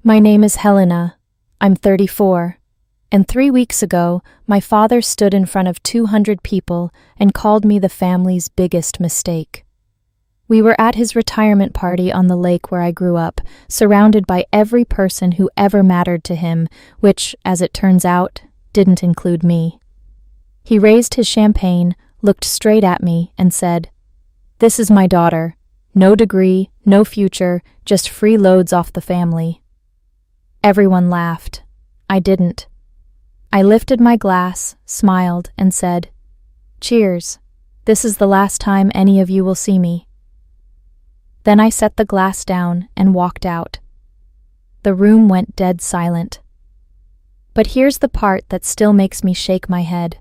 My name is Helena. I'm 34. And 3 weeks ago, my father stood in front of 200 people and called me the family's biggest mistake. We were at his retirement party on the lake where I grew up, surrounded by every person who ever mattered to him, which, as it turns out, didn't include me. He raised his champagne, looked straight at me, and said, "This is my daughter. No degree, no future, just free loads off the family." Everyone laughed. I didn't. I lifted my glass, smiled, and said, "Cheers. This is the last time any of you will see me." Then I set the glass down and walked out. The room went dead silent. But here's the part that still makes me shake my head.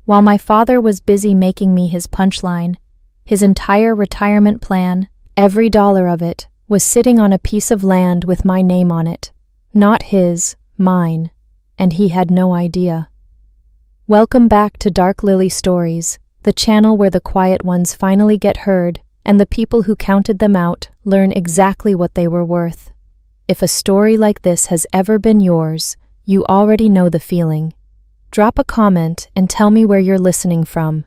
While my father was busy making me his punchline, his entire retirement plan, every dollar of it, was sitting on a piece of land with my name on it. Not his, mine, and he had no idea. Welcome back to Dark Lily Stories, the channel where the quiet ones finally get heard and the people who counted them out learn exactly what they were worth. If a story like this has ever been yours, you already know the feeling. Drop a comment and tell me where you're listening from.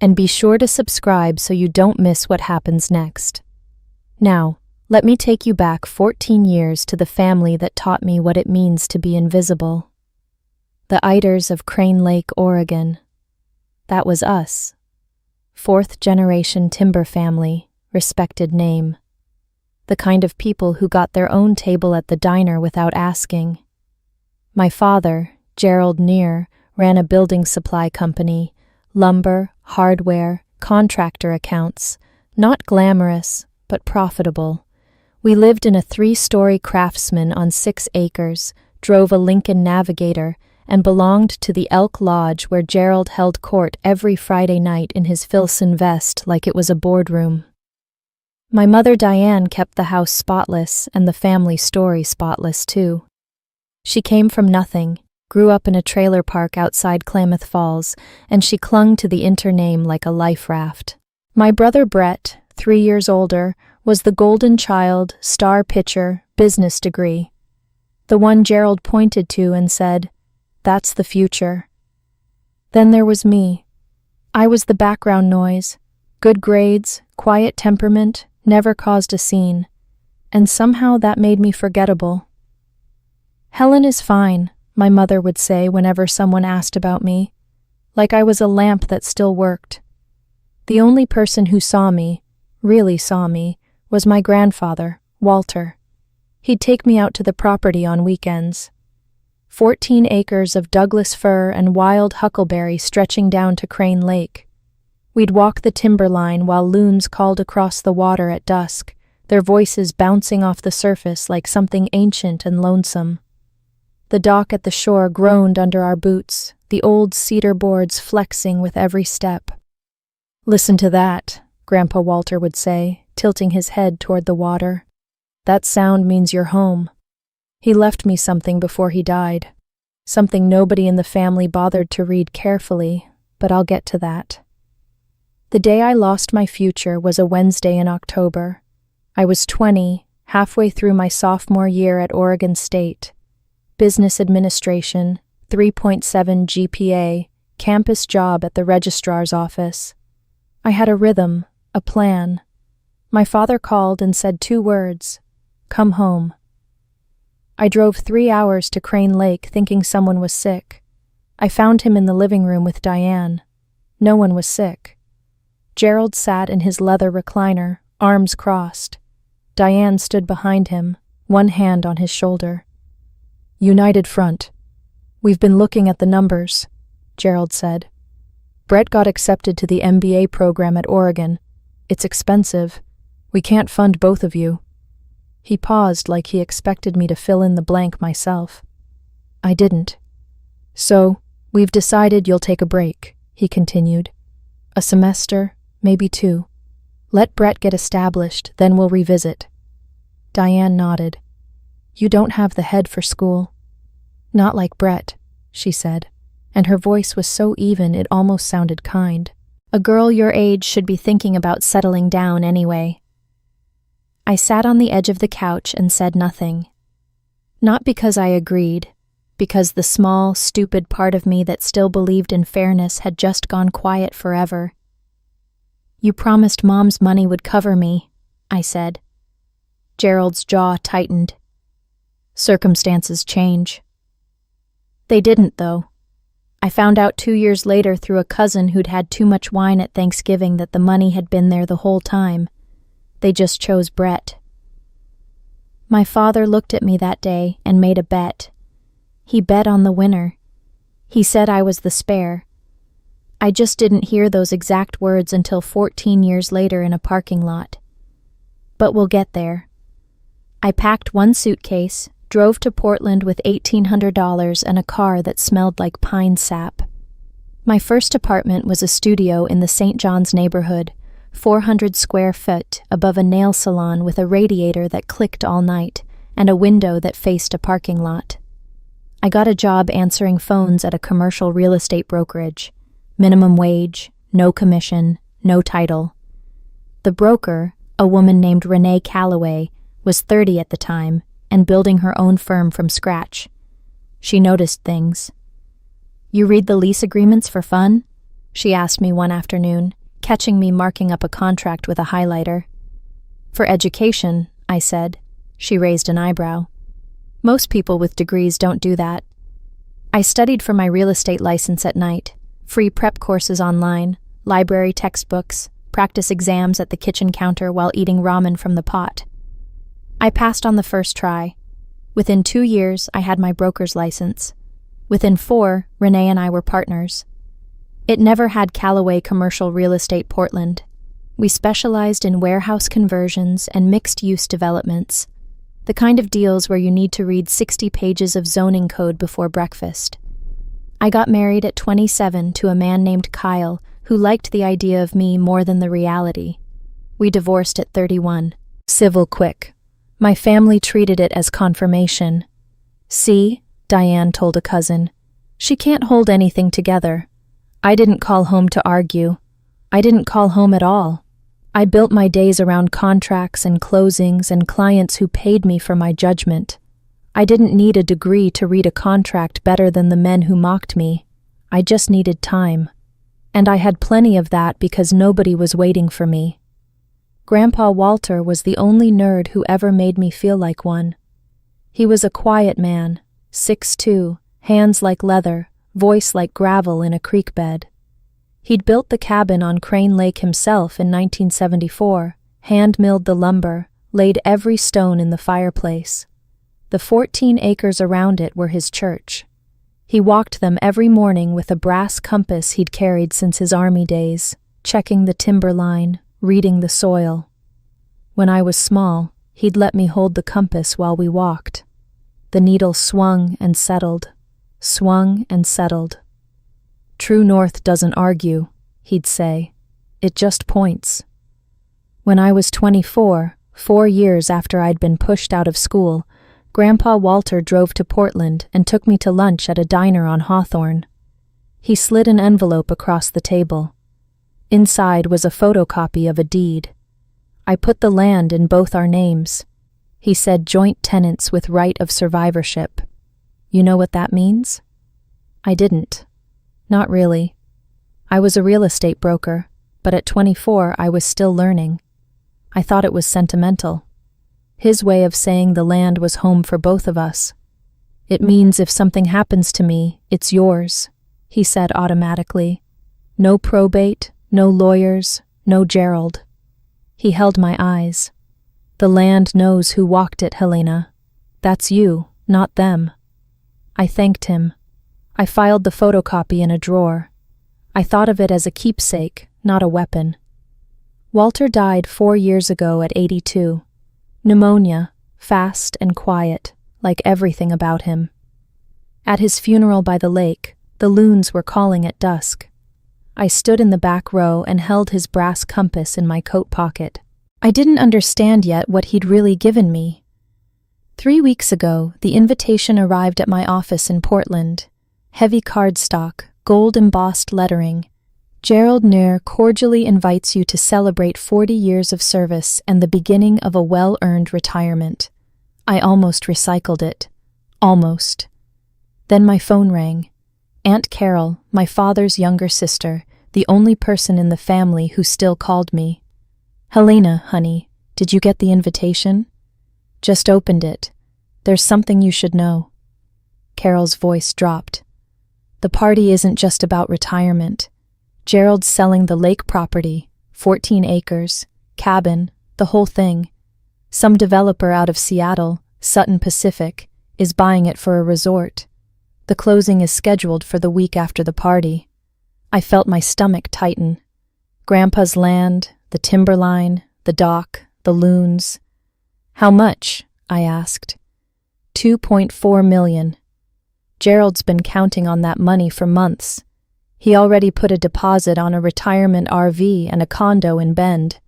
And be sure to subscribe so you don't miss what happens next. Now, let me take you back 14 years to the family that taught me what it means to be invisible. The Eiders of Crane Lake, Oregon. That was us. Fourth-generation timber family, respected name. The kind of people who got their own table at the diner without asking. My father, Gerald Neer, ran a building supply company, lumber, hardware, contractor accounts, not glamorous, but profitable. We lived in a 3-story Craftsman on 6 acres, drove a Lincoln Navigator, and belonged to the Elk Lodge where Gerald held court every Friday night in his Filson vest like it was a boardroom. My mother Diane kept the house spotless and the family story spotless too. She came from nothing, grew up in a trailer park outside Klamath Falls, and she clung to the name like a life raft. My brother Brett, 3 years older, was the golden child, star pitcher, business degree. The one Gerald pointed to and said, "That's the future." Then there was me. I was the background noise. Good grades, quiet temperament, never caused a scene. And somehow that made me forgettable. "Helen is fine," my mother would say whenever someone asked about me, like I was a lamp that still worked. The only person who saw me, really saw me, was my grandfather, Walter. He'd take me out to the property on weekends. 14 acres of Douglas fir and wild huckleberry stretching down to Crane Lake. We'd walk the timberline while loons called across the water at dusk, their voices bouncing off the surface like something ancient and lonesome. The dock at the shore groaned under our boots, the old cedar boards flexing with every step. "Listen to that," Grandpa Walter would say, tilting his head toward the water. "That sound means you're home." He left me something before he died. Something nobody in the family bothered to read carefully, but I'll get to that. The day I lost my future was a Wednesday in October. I was 20, halfway through my sophomore year at Oregon State. Business administration, 3.7 GPA, campus job at the registrar's office. I had a rhythm, a plan. My father called and said 2 words, "Come home." I drove 3 hours to Crane Lake thinking someone was sick. I found him in the living room with Diane. No one was sick. Gerald sat in his leather recliner, arms crossed. Diane stood behind him, one hand on his shoulder. "United Front. We've been looking at the numbers," Gerald said. "Brett got accepted to the MBA program at Oregon. It's expensive. We can't fund both of you." He paused like he expected me to fill in the blank myself. I didn't. "So, we've decided you'll take a break," he continued. "A semester, maybe 2. Let Brett get established, then we'll revisit." Diane nodded. "You don't have the head for school." "Not like Brett," she said, and her voice was so even it almost sounded kind. "A girl your age should be thinking about settling down anyway." I sat on the edge of the couch and said nothing. Not because I agreed, because the small, stupid part of me that still believed in fairness had just gone quiet forever. "You promised Mom's money would cover me," I said. Gerald's jaw tightened. "Circumstances change." They didn't, though. I found out 2 years later through a cousin who'd had too much wine at Thanksgiving that the money had been there the whole time. They just chose Brett. My father looked at me that day and made a bet. He bet on the winner. He said I was the spare. I just didn't hear those exact words until 14 years later in a parking lot. But we'll get there. I packed one suitcase, drove to Portland with $1,800 and a car that smelled like pine sap. My first apartment was a studio in the St. John's neighborhood, 400 square foot above a nail salon with a radiator that clicked all night and a window that faced a parking lot. I got a job answering phones at a commercial real estate brokerage. Minimum wage, no commission, no title. The broker, a woman named Renee Calloway, was 30 at the time and building her own firm from scratch. She noticed things. "You read the lease agreements for fun?" she asked me one afternoon, catching me marking up a contract with a highlighter. "For education," I said. She raised an eyebrow. "Most people with degrees don't do that." I studied for my real estate license at night, free prep courses online, library textbooks, practice exams at the kitchen counter while eating ramen from the pot. I passed on the first try. Within 2 years, I had my broker's license. Within 4, Renee and I were partners. It never had Callaway Commercial Real Estate Portland. We specialized in warehouse conversions and mixed-use developments, the kind of deals where you need to read 60 pages of zoning code before breakfast. I got married at 27 to a man named Kyle who liked the idea of me more than the reality. We divorced at 31. Civil quick. My family treated it as confirmation. "See," Diane told a cousin, "she can't hold anything together." I didn't call home to argue. I didn't call home at all. I built my days around contracts and closings and clients who paid me for my judgment. I didn't need a degree to read a contract better than the men who mocked me. I just needed time. And I had plenty of that because nobody was waiting for me. Grandpa Walter was the only nerd who ever made me feel like one. He was a quiet man, 6'2", hands like leather, voice like gravel in a creek bed. He'd built the cabin on Crane Lake himself in 1974, hand-milled the lumber, laid every stone in the fireplace. The 14 acres around it were his church. He walked them every morning with a brass compass he'd carried since his army days, checking the timber line, reading the soil. When I was small, he'd let me hold the compass while we walked. The needle swung and settled, swung and settled. "True north doesn't argue," he'd say. "It just points." When I was 24, 4 years after I'd been pushed out of school, Grandpa Walter drove to Portland and took me to lunch at a diner on Hawthorne. He slid an envelope across the table. Inside was a photocopy of a deed. I put the land in both our names. He said joint tenants with right of survivorship. You know what that means? I didn't. Not really. I was a real estate broker, but at 24 I was still learning. I thought it was sentimental. His way of saying the land was home for both of us. "It means if something happens to me, it's yours," he said automatically. "No probate, no lawyers, no Gerald." He held my eyes. "The land knows who walked it, Helena. That's you, not them." I thanked him. I filed the photocopy in a drawer. I thought of it as a keepsake, not a weapon. Walter died 4 years ago at 82. Pneumonia, fast and quiet, like everything about him. At his funeral by the lake, the loons were calling at dusk. I stood in the back row and held his brass compass in my coat pocket. I didn't understand yet what he'd really given me. 3 weeks ago, the invitation arrived at my office in Portland. Heavy cardstock, gold-embossed lettering. "Gerald Nair cordially invites you to celebrate 40 years of service and the beginning of a well-earned retirement." I almost recycled it. Almost. Then my phone rang. Aunt Carol, my father's younger sister, the only person in the family who still called me. "Helena, honey, did you get the invitation?" "Just opened it. There's something you should know." Carol's voice dropped. "The party isn't just about retirement. Gerald's selling the lake property, 14 acres, cabin, the whole thing. Some developer out of Seattle, Sutton Pacific, is buying it for a resort. The closing is scheduled for the week after the party." I felt my stomach tighten. Grandpa's land, the timberline, the dock, the loons. "How much?" I asked. $2.4 million. Gerald's been counting on that money for months. He already put a deposit on a retirement RV and a condo in Bend.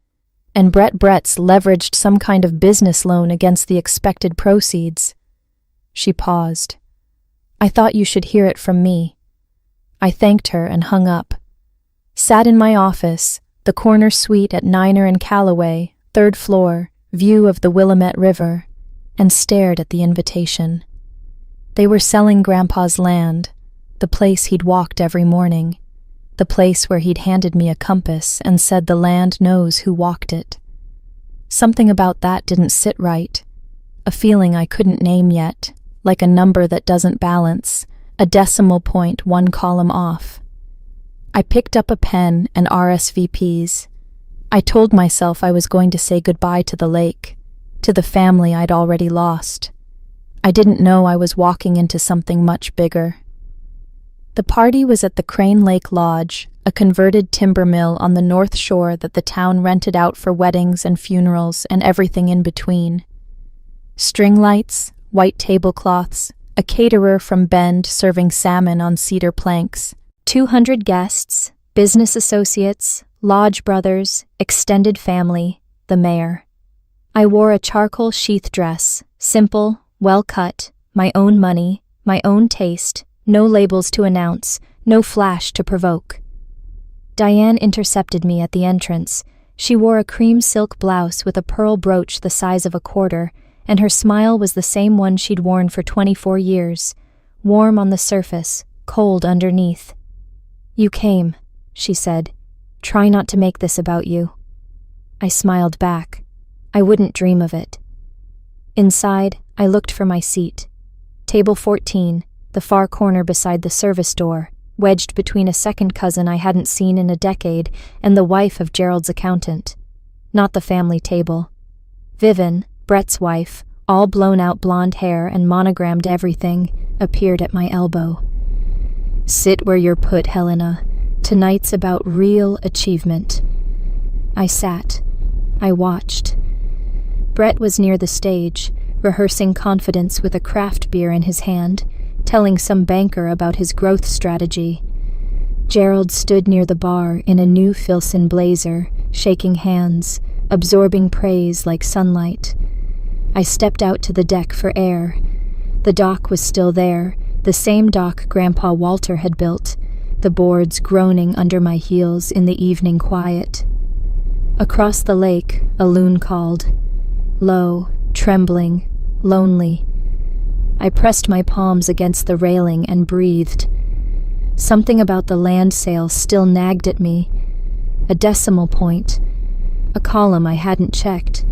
And Brett's leveraged some kind of business loan against the expected proceeds. She paused. "I thought you should hear it from me." I thanked her and hung up. Sat in my office, the corner suite at Niner and Callaway, 3rd floor, view of the Willamette River, and stared at the invitation. They were selling Grandpa's land, the place he'd walked every morning, the place where he'd handed me a compass and said the land knows who walked it. Something about that didn't sit right, a feeling I couldn't name yet, like a number that doesn't balance, a decimal point 1 column off. I picked up a pen and RSVPs. I told myself I was going to say goodbye to the lake, to the family I'd already lost. I didn't know I was walking into something much bigger. The party was at the Crane Lake Lodge, a converted timber mill on the North Shore that the town rented out for weddings and funerals and everything in between. String lights, white tablecloths, a caterer from Bend serving salmon on cedar planks, 200 guests, business associates, lodge brothers, extended family, the mayor. I wore a charcoal sheath dress, simple, well-cut, my own money, my own taste, no labels to announce, no flash to provoke. Diane intercepted me at the entrance. She wore a cream silk blouse with a pearl brooch the size of a quarter, and her smile was the same one she'd worn for 24 years, warm on the surface, cold underneath. "You came," she said. "Try not to make this about you." I smiled back. I wouldn't dream of it. Inside, I looked for my seat. Table 14, the far corner beside the service door, wedged between a second cousin I hadn't seen in a decade and the wife of Gerald's accountant. Not the family table. Vivian, Brett's wife, all blown-out blonde hair and monogrammed everything, appeared at my elbow. "Sit where you're put, Helena. Tonight's about real achievement." I sat. I watched. Brett was near the stage, rehearsing confidence with a craft beer in his hand, telling some banker about his growth strategy. Gerald stood near the bar in a new Filson blazer, shaking hands, absorbing praise like sunlight. I stepped out to the deck for air. The dock was still there, the same dock Grandpa Walter had built, the boards groaning under my heels in the evening quiet. Across the lake, a loon called. Low, trembling, lonely. I pressed my palms against the railing and breathed. Something about the land sale still nagged at me. A decimal point. A column I hadn't checked.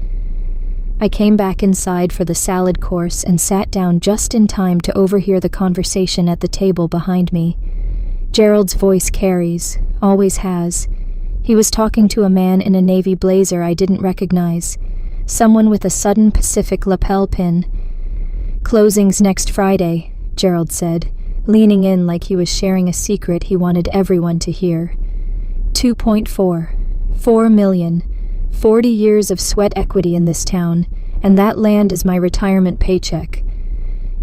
I came back inside for the salad course and sat down just in time to overhear the conversation at the table behind me. Gerald's voice carries, always has. He was talking to a man in a navy blazer I didn't recognize, someone with a Sudden Pacific lapel pin. "Closing's next Friday," Gerald said, leaning in like he was sharing a secret he wanted everyone to hear. 2.4, 4 million, 40 years of sweat equity in this town, and that land is my retirement paycheck.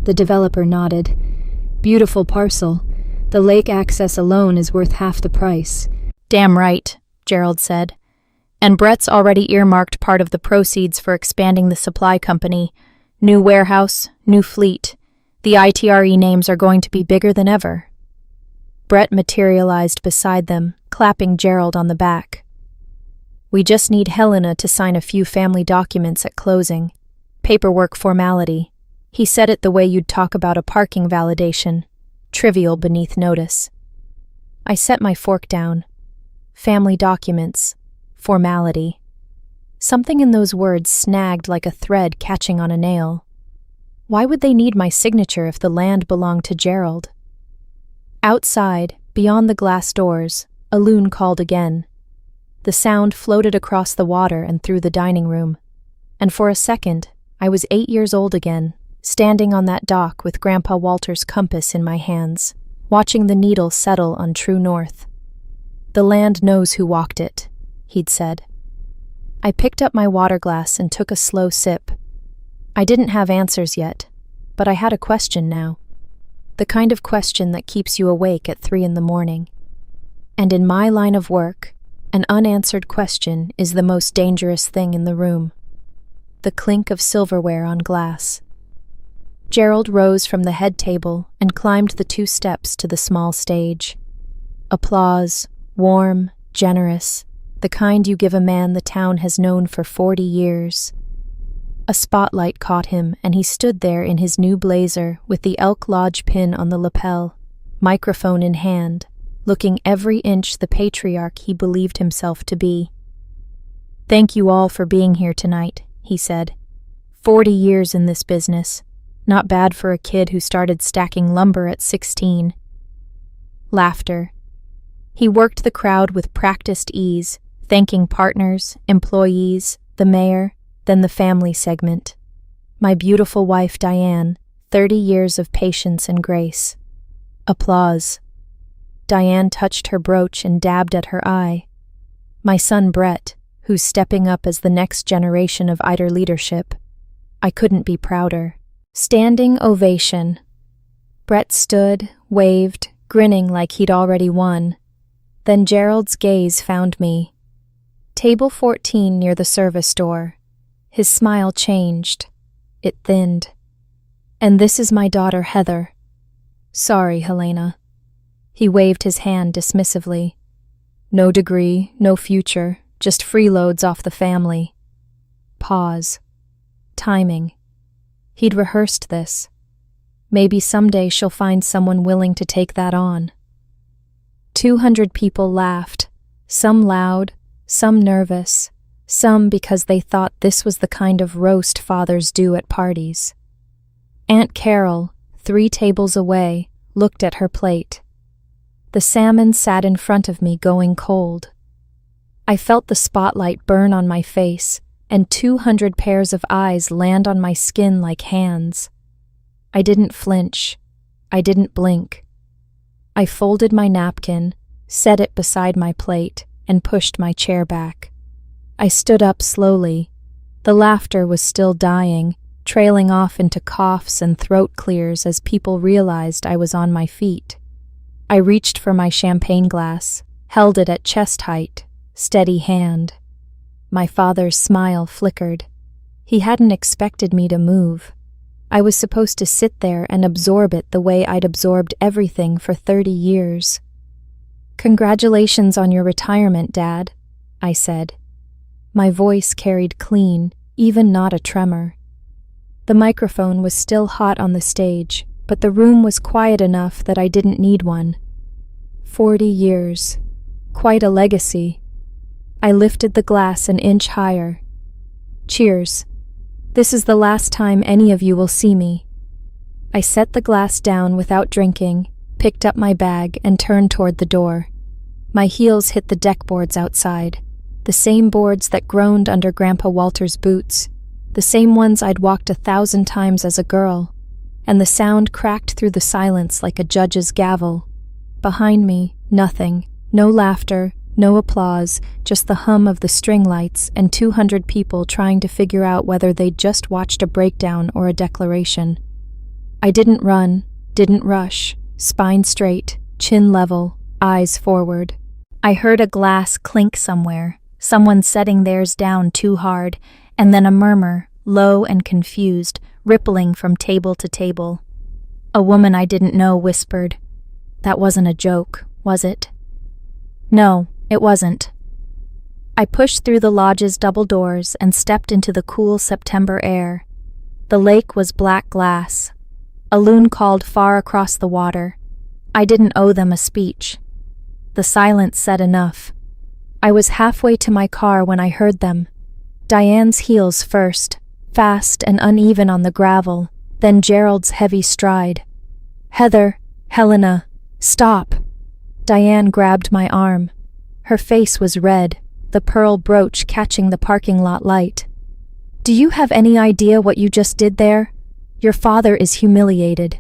The developer nodded. "Beautiful parcel. The lake access alone is worth half the price." "Damn right," Gerald said. "And Brett's already earmarked part of the proceeds for expanding the supply company. New warehouse, new fleet. The ITRE names are going to be bigger than ever." Brett materialized beside them, clapping Gerald on the back. "We just need Helena to sign a few family documents at closing. Paperwork formality. He said it the way you'd talk about a parking validation, trivial beneath notice. I set my fork down. Family documents. Formality. Something in those words snagged like a thread catching on a nail. Why would they need my signature if the land belonged to Gerald? Outside, beyond the glass doors, a loon called again. The sound floated across the water and through the dining room. And for a second, I was 8 years old again, standing on that dock with Grandpa Walter's compass in my hands, watching the needle settle on true north. "The land knows who walked it," he'd said. I picked up my water glass and took a slow sip. I didn't have answers yet, but I had a question now. The kind of question that keeps you awake at 3 in the morning. And in my line of work, an unanswered question is the most dangerous thing in the room. The clink of silverware on glass. Gerald rose from the head table and climbed the 2 steps to the small stage. Applause, warm, generous, the kind you give a man the town has known for 40 years. A spotlight caught him, and he stood there in his new blazer with the Elk Lodge pin on the lapel, microphone in hand, looking every inch the patriarch he believed himself to be. "Thank you all for being here tonight," he said. 40 years in this business. Not bad for a kid who started stacking lumber at 16. Laughter. He worked the crowd with practiced ease, thanking partners, employees, the mayor, then the family segment. My beautiful wife Diane, 30 years of patience and grace. Applause. Diane touched her brooch and dabbed at her eye. My son Brett, who's stepping up as the next generation of Eider leadership. I couldn't be prouder. Standing ovation. Brett stood, waved, grinning like he'd already won. Then Gerald's gaze found me. Table 14 near the service door. His smile changed. It thinned. "And this is my daughter Heather." "Sorry, Helena." He waved his hand dismissively. "No degree, no future, just freeloads off the family." Pause. Timing. He'd rehearsed this. Maybe someday she'll find someone willing to take that on. 200 people laughed, some loud, some nervous, some because they thought this was the kind of roast fathers do at parties. Aunt Carol, 3 tables away, looked at her plate. The salmon sat in front of me going cold. I felt the spotlight burn on my face, and 200 pairs of eyes land on my skin like hands. I didn't flinch. I didn't blink. I folded my napkin, set it beside my plate, and pushed my chair back. I stood up slowly. The laughter was still dying, trailing off into coughs and throat clears as people realized I was on my feet. I reached for my champagne glass, held it at chest height, steady hand. My father's smile flickered. He hadn't expected me to move. I was supposed to sit there and absorb it the way I'd absorbed everything for 30 years. "Congratulations on your retirement, Dad," I said. My voice carried clean, even not a tremor. The microphone was still hot on the stage, but the room was quiet enough that I didn't need one. 40 years. Quite a legacy. I lifted the glass an inch higher. "Cheers. This is the last time any of you will see me." I set the glass down without drinking, picked up my bag, and turned toward the door. My heels hit the deck boards outside, the same boards that groaned under Grandpa Walter's boots, the same ones I'd walked 1,000 times as a girl, and the sound cracked through the silence like a judge's gavel. Behind me, nothing, no laughter, no applause, just the hum of the string lights and 200 people trying to figure out whether they'd just watched a breakdown or a declaration. I didn't run, didn't rush, spine straight, chin level, eyes forward. I heard a glass clink somewhere, someone setting theirs down too hard, and then a murmur, low and confused, rippling from table to table. A woman I didn't know whispered, "That wasn't a joke, was it?" No, it wasn't. I pushed through the lodge's double doors and stepped into the cool September air. The lake was black glass. A loon called far across the water. I didn't owe them a speech. The silence said enough. I was halfway to my car when I heard them. Diane's heels first, fast and uneven on the gravel, then Gerald's heavy stride. "Heather, Helena, stop!" Diane grabbed my arm. Her face was red, the pearl brooch catching the parking lot light. "Do you have any idea what you just did there? Your father is humiliated."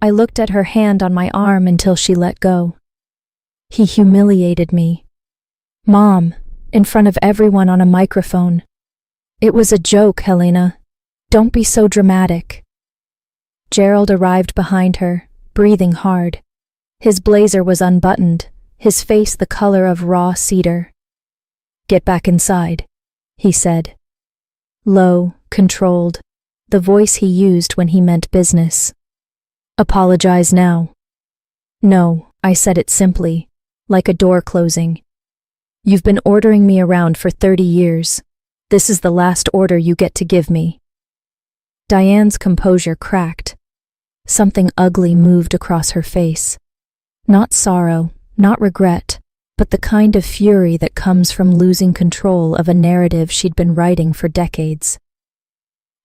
I looked at her hand on my arm until she let go. "He humiliated me. Mom, in front of everyone on a microphone. It was a joke, Helena. Don't be so dramatic." Gerald arrived behind her, breathing hard. His blazer was unbuttoned, his face the color of raw cedar. "Get back inside," he said. Low, controlled, the voice he used when he meant business. "Apologize now." "No," I said it simply, like a door closing. "You've been ordering me around for 30 years. This is the last order you get to give me." Diane's composure cracked. Something ugly moved across her face. Not sorrow, not regret, but the kind of fury that comes from losing control of a narrative she'd been writing for decades.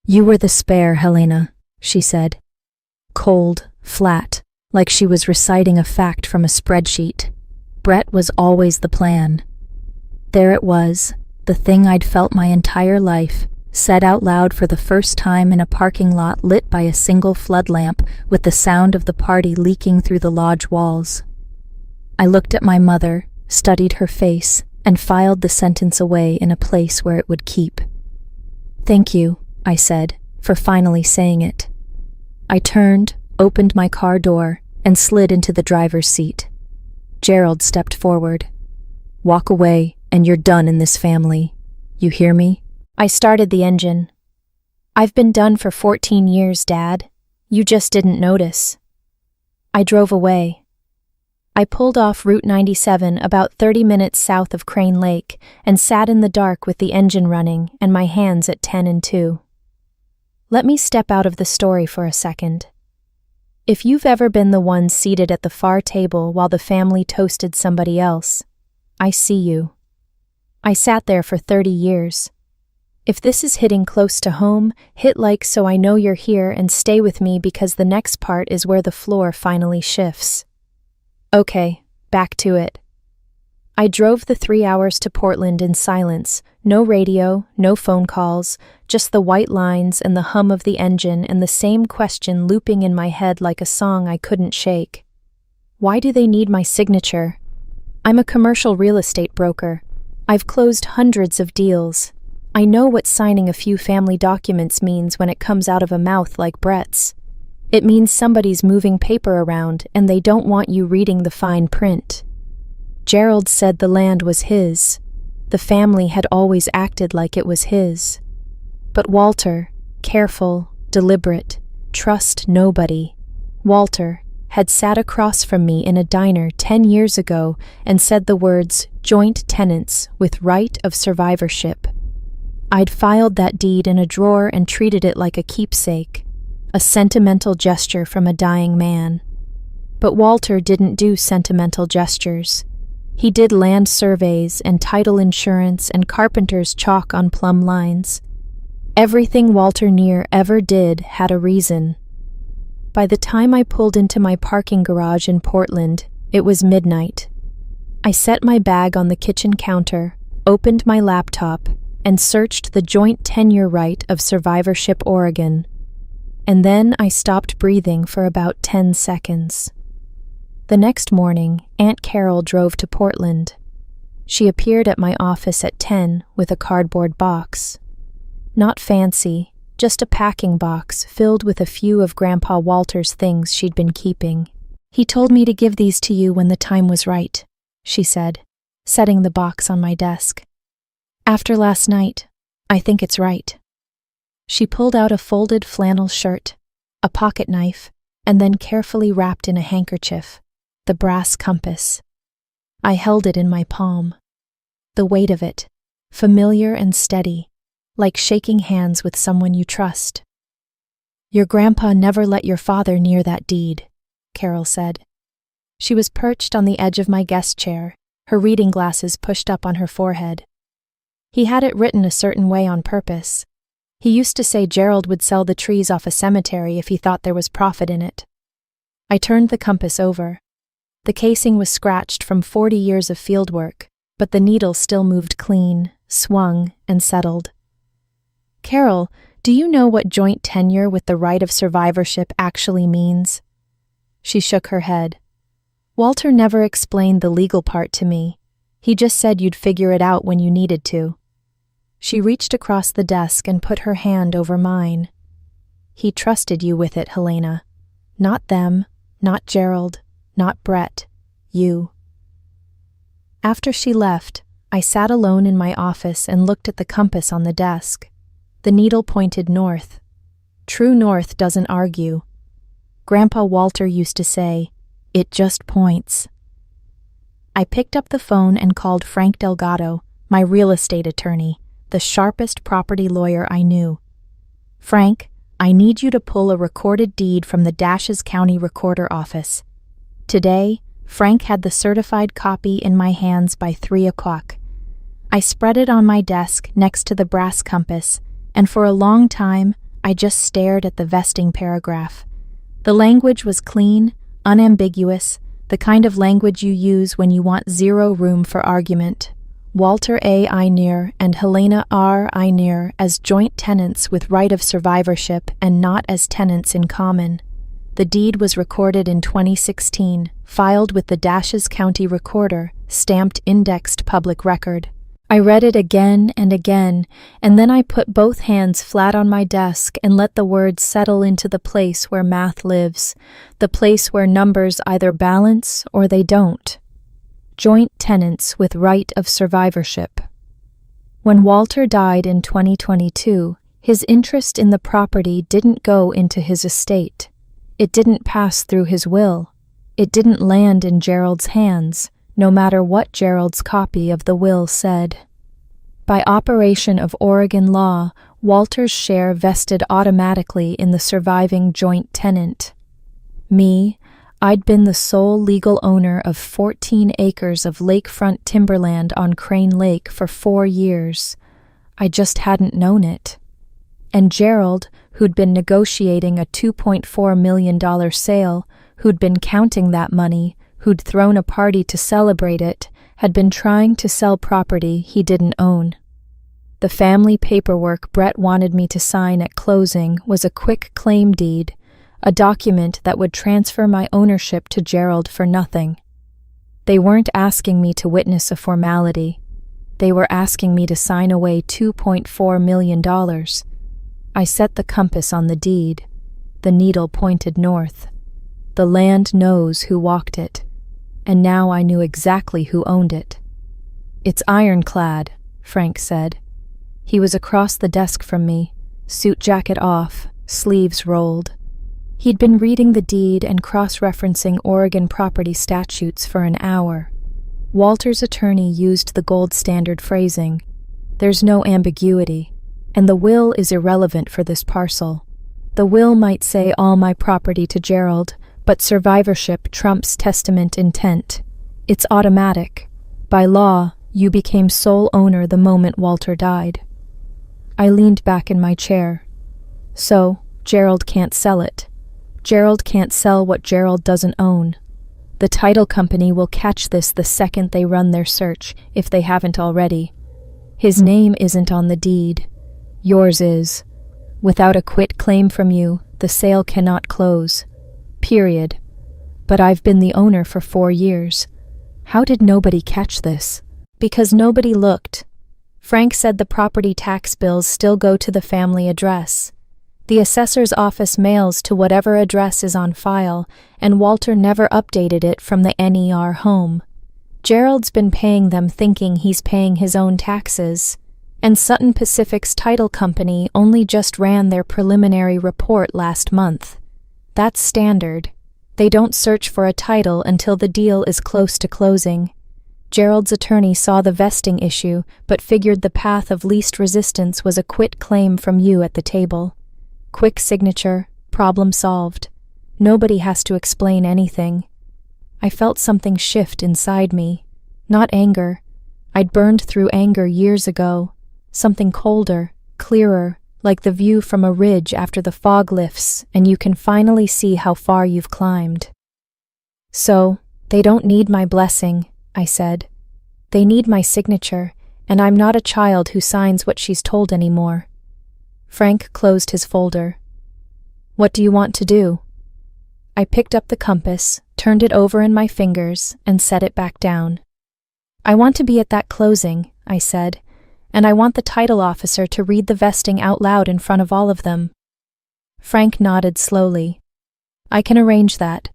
"You were the spare, Helena," she said. Cold, flat, like she was reciting a fact from a spreadsheet. Brett was always the plan. There it was, the thing I'd felt my entire life, said out loud for the first time in a parking lot lit by a single flood lamp with the sound of the party leaking through the lodge walls. I looked at my mother, studied her face, and filed the sentence away in a place where it would keep. "Thank you," I said, for finally saying it. I turned, opened my car door, and slid into the driver's seat. Gerald stepped forward. "Walk away, and you're done in this family. You hear me?" I started the engine. "I've been done for 14 years, Dad. You just didn't notice." I drove away. I pulled off Route 97 about 30 minutes south of Crane Lake and sat in the dark with the engine running and my hands at 10 and 2. Let me step out of the story for a second. If you've ever been the one seated at the far table while the family toasted somebody else, I see you. I sat there for 30 years. If this is hitting close to home, hit like so I know you're here and stay with me because the next part is where the floor finally shifts. Okay, back to it. I drove the 3 hours to Portland in silence, no radio, no phone calls, just the white lines and the hum of the engine and the same question looping in my head like a song I couldn't shake. Why do they need my signature? I'm a commercial real estate broker. I've closed hundreds of deals. I know what signing a few family documents means when it comes out of a mouth like Brett's. It means somebody's moving paper around and they don't want you reading the fine print. Gerald said the land was his. The family had always acted like it was his. But Walter, careful, deliberate, trust nobody, Walter had sat across from me in a diner 10 years ago and said the words joint tenants with right of survivorship. I'd filed that deed in a drawer and treated it like a keepsake, a sentimental gesture from a dying man. But Walter didn't do sentimental gestures. He did land surveys and title insurance and carpenter's chalk on plumb lines. Everything Walter Neer ever did had a reason. By the time I pulled into my parking garage in Portland, it was midnight. I set my bag on the kitchen counter, opened my laptop, and searched the joint tenure right of survivorship Oregon. And then I stopped breathing for about 10 seconds. The next morning, Aunt Carol drove to Portland. She appeared at my office at 10 with a cardboard box. Not fancy, just a packing box filled with a few of Grandpa Walter's things she'd been keeping. "He told me to give these to you when the time was right," she said, setting the box on my desk. "After last night, I think it's right." She pulled out a folded flannel shirt, a pocket knife, and then carefully wrapped in a handkerchief, the brass compass. I held it in my palm. The weight of it, familiar and steady, like shaking hands with someone you trust. Your grandpa never let your father near that deed, Carol said. She was perched on the edge of my guest chair, her reading glasses pushed up on her forehead. He had it written a certain way on purpose. He used to say Gerald would sell the trees off a cemetery if he thought there was profit in it. I turned the compass over. The casing was scratched from 40 years of fieldwork, but the needle still moved clean, swung, and settled. Carol, do you know what joint tenure with the right of survivorship actually means? She shook her head. Walter never explained the legal part to me. He just said you'd figure it out when you needed to. She reached across the desk and put her hand over mine. He trusted you with it, Helena. Not them, not Gerald, not Brett, you. After she left, I sat alone in my office and looked at the compass on the desk. The needle pointed north. True north doesn't argue. Grandpa Walter used to say, "It just points." I picked up the phone and called Frank Delgado, my real estate attorney, the sharpest property lawyer I knew. "Frank, I need you to pull a recorded deed from the Dashes County Recorder Office." Today, Frank had the certified copy in my hands by 3 o'clock. I spread it on my desk next to the brass compass, and for a long time, I just stared at the vesting paragraph. The language was clean, unambiguous, the kind of language you use when you want zero room for argument. Walter A. Einear and Helena R. Einear as joint tenants with right of survivorship and not as tenants in common. The deed was recorded in 2016, filed with the Dashes County Recorder, stamped indexed public record. I read it again, and then I put both hands flat on my desk and let the words settle into the place where math lives, the place where numbers either balance or they don't. Joint tenants with right of survivorship. When Walter died in 2022, his interest in the property didn't go into his estate. It didn't pass through his will. It didn't land in Gerald's hands, no matter what Gerald's copy of the will said. By operation of Oregon law, Walter's share vested automatically in the surviving joint tenant. Me, I'd been the sole legal owner of 14 acres of lakefront timberland on Crane Lake for 4 years. I just hadn't known it. And Gerald, who'd been negotiating a $2.4 million sale, who'd been counting that money, who'd thrown a party to celebrate it, had been trying to sell property he didn't own. The family paperwork Brett wanted me to sign at closing was a quick claim deed, a document that would transfer my ownership to Gerald for nothing. They weren't asking me to witness a formality. They were asking me to sign away $2.4 million. I set the compass on the deed. The needle pointed north. The land knows who walked it, and now I knew exactly who owned it. "It's ironclad," Frank said. He was across the desk from me, suit jacket off, sleeves rolled. He'd been reading the deed and cross-referencing Oregon property statutes for an hour. Walter's attorney used the gold standard phrasing. There's no ambiguity, and the will is irrelevant for this parcel. The will might say all my property to Gerald, but survivorship trumps testament intent. It's automatic. By law, you became sole owner the moment Walter died. I leaned back in my chair. So, Gerald can't sell it. Gerald can't sell what Gerald doesn't own. The title company will catch this the second they run their search, if they haven't already. His name isn't on the deed. Yours is. Without a quit claim from you, the sale cannot close. Period. But I've been the owner for 4 years. How did nobody catch this? Because nobody looked. Frank said the property tax bills still go to the family address. The assessor's office mails to whatever address is on file, and Walter never updated it from the NER home. Gerald's been paying them thinking he's paying his own taxes, and Sutton Pacific's title company only just ran their preliminary report last month. That's standard. They don't search for a title until the deal is close to closing. Gerald's attorney saw the vesting issue, but figured the path of least resistance was a quit claim from you at the table. Quick signature, Problem solved. Nobody has to explain anything. I felt something shift inside me. Not anger. I'd burned through anger years ago. Something colder, clearer, like the view from a ridge after the fog lifts and you can finally see how far you've climbed. So, they don't need my blessing, I said. They need my signature, and I'm not a child who signs what she's told anymore. Frank closed his folder. What do you want to do? I picked up the compass, turned it over in my fingers, and set it back down. I want to be at that closing, I said, and I want the title officer to read the vesting out loud in front of all of them. Frank nodded slowly. I can arrange that.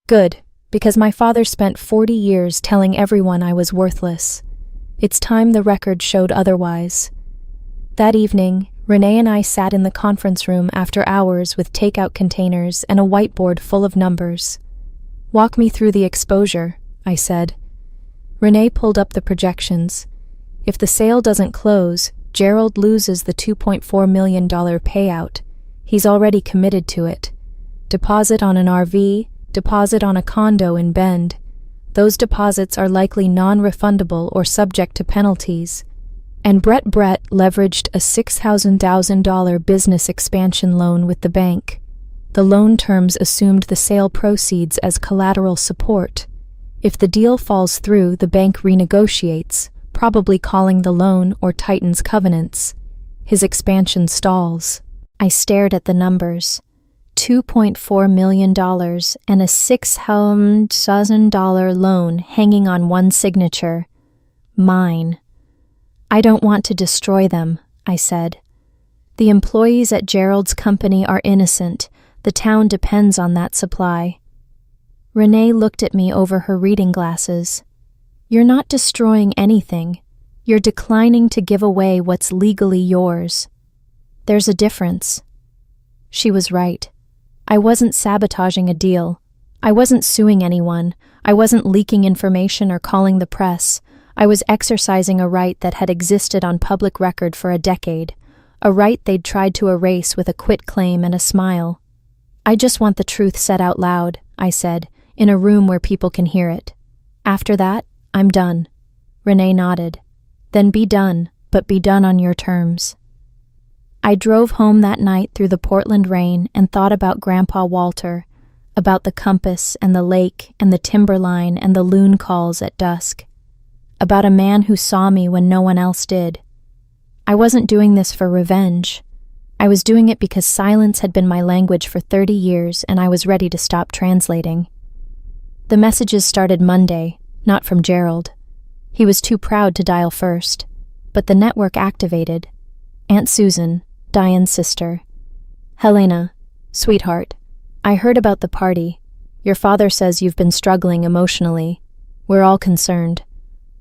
Good, because my father spent 40 years telling everyone I was worthless. It's time the record showed otherwise. That evening, Renee and I sat in the conference room after hours with takeout containers and a whiteboard full of numbers. Walk me through the exposure, I said. Renee pulled up the projections. If the sale doesn't close, Gerald loses the $2.4 million payout. He's already committed to it. Deposit on an RV, deposit on a condo in Bend. Those deposits are likely non-refundable or subject to penalties. And Brett leveraged a $6,000 business expansion loan with the bank. The loan terms assumed the sale proceeds as collateral support. If the deal falls through, the bank renegotiates, probably calling the loan or tightens covenants. His expansion stalls. I stared at the numbers. $2.4 million and a $6,000 loan hanging on one signature. Mine. I don't want to destroy them, I said. The employees at Gerald's company are innocent. The town depends on that supply. Renee looked at me over her reading glasses. You're not destroying anything. You're declining to give away what's legally yours. There's a difference. She was right. I wasn't sabotaging a deal. I wasn't suing anyone. I wasn't leaking information or calling the press. I was exercising a right that had existed on public record for a decade, a right they'd tried to erase with a quitclaim and a smile. I just want the truth said out loud, I said, in a room where people can hear it. After that, I'm done. Renee nodded. Then be done, but be done on your terms. I drove home that night through the Portland rain and thought about Grandpa Walter, about the compass and the lake and the timberline and the loon calls at dusk, about a man who saw me when no one else did. I wasn't doing this for revenge. I was doing it because silence had been my language for 30 years and I was ready to stop translating. The messages started Monday, not from Gerald. He was too proud to dial first, but the network activated. Aunt Susan, Diane's sister. Helena, sweetheart, I heard about the party. Your father says you've been struggling emotionally. We're all concerned.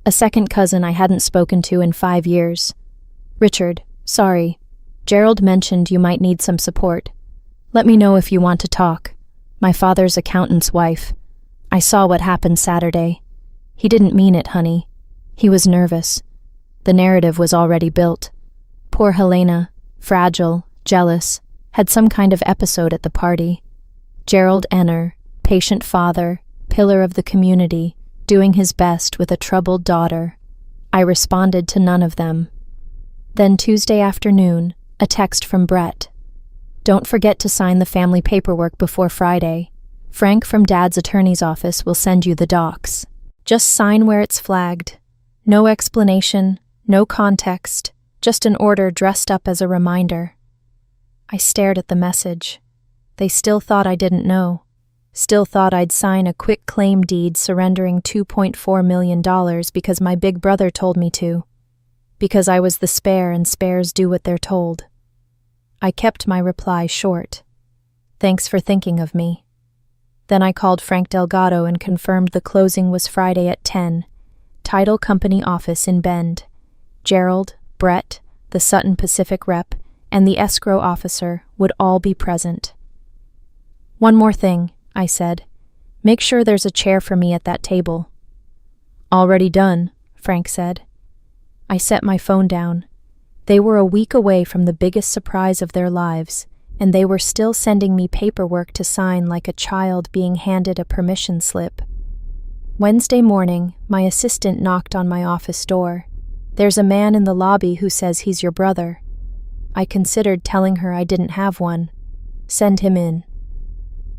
A second cousin I hadn't spoken to in 5 years. Richard, sorry. Gerald mentioned you might need some support. Let me know if you want to talk. My father's accountant's wife. I saw what happened Saturday. He didn't mean it, honey. He was nervous. The narrative was already built. Poor Helena, fragile, jealous, had some kind of episode at the party. Gerald Enner, patient father, pillar of the community, doing his best with a troubled daughter. I responded to none of them. Then Tuesday afternoon, a text from Brett. Don't forget to sign the family paperwork before Friday. Frank from Dad's attorney's office will send you the docs. Just sign where it's flagged. No explanation, no context, just an order dressed up as a reminder. I stared at the message. They still thought I didn't know. Still thought I'd sign a quick claim deed surrendering $2.4 million because my big brother told me to. Because I was the spare and spares do what they're told. I kept my reply short. Thanks for thinking of me. Then I called Frank Delgado and confirmed the closing was Friday at 10. Title company office in Bend. Gerald, Brett, the Sutton Pacific rep, and the escrow officer would all be present. One more thing, I said. Make sure there's a chair for me at that table. Already done, Frank said. I set my phone down. They were a week away from the biggest surprise of their lives, and they were still sending me paperwork to sign like a child being handed a permission slip. Wednesday morning, my assistant knocked on my office door. "There's a man in the lobby who says he's your brother." I considered telling her I didn't have one. "Send him in."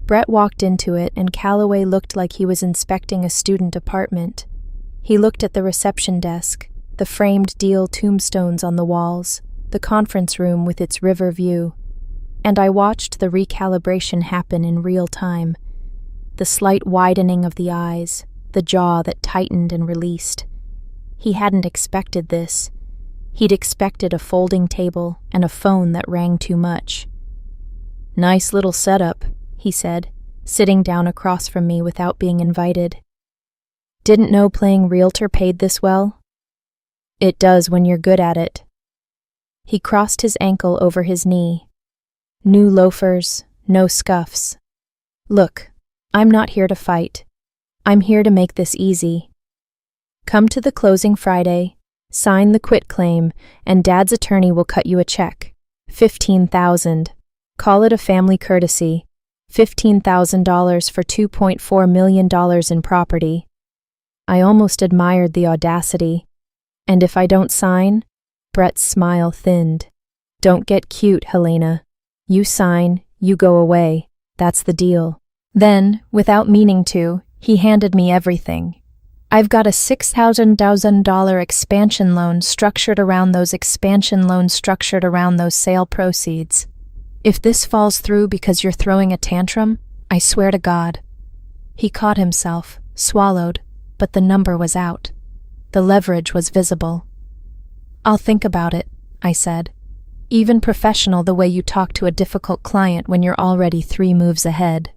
Brett walked into it, and Calloway looked like he was inspecting a student apartment. He looked at the reception desk, the framed deal tombstones on the walls, the conference room with its river view, and I watched the recalibration happen in real time. The slight widening of the eyes, the jaw that tightened and released. He hadn't expected this. He'd expected a folding table and a phone that rang too much. "Nice little setup," he said, sitting down across from me without being invited. "Didn't know playing realtor paid this well?" "It does when you're good at it." He crossed his ankle over his knee. New loafers, no scuffs. "Look, I'm not here to fight. I'm here to make this easy. Come to the closing Friday, sign the quitclaim, and Dad's attorney will cut you a check. $15,000. Call it a family courtesy. $15,000 for $2.4 million in property." I almost admired the audacity. "And if I don't sign?" Brett's smile thinned. "Don't get cute, Helena. You sign, you go away. That's the deal." Then, without meaning to, he handed me everything. "I've got a $6,000 expansion loan structured around those sale proceeds. If this falls through because you're throwing a tantrum, I swear to God." He caught himself, swallowed, but the number was out. The leverage was visible. "I'll think about it," I said. "Even professional the way you talk to a difficult client when you're already 3 moves ahead."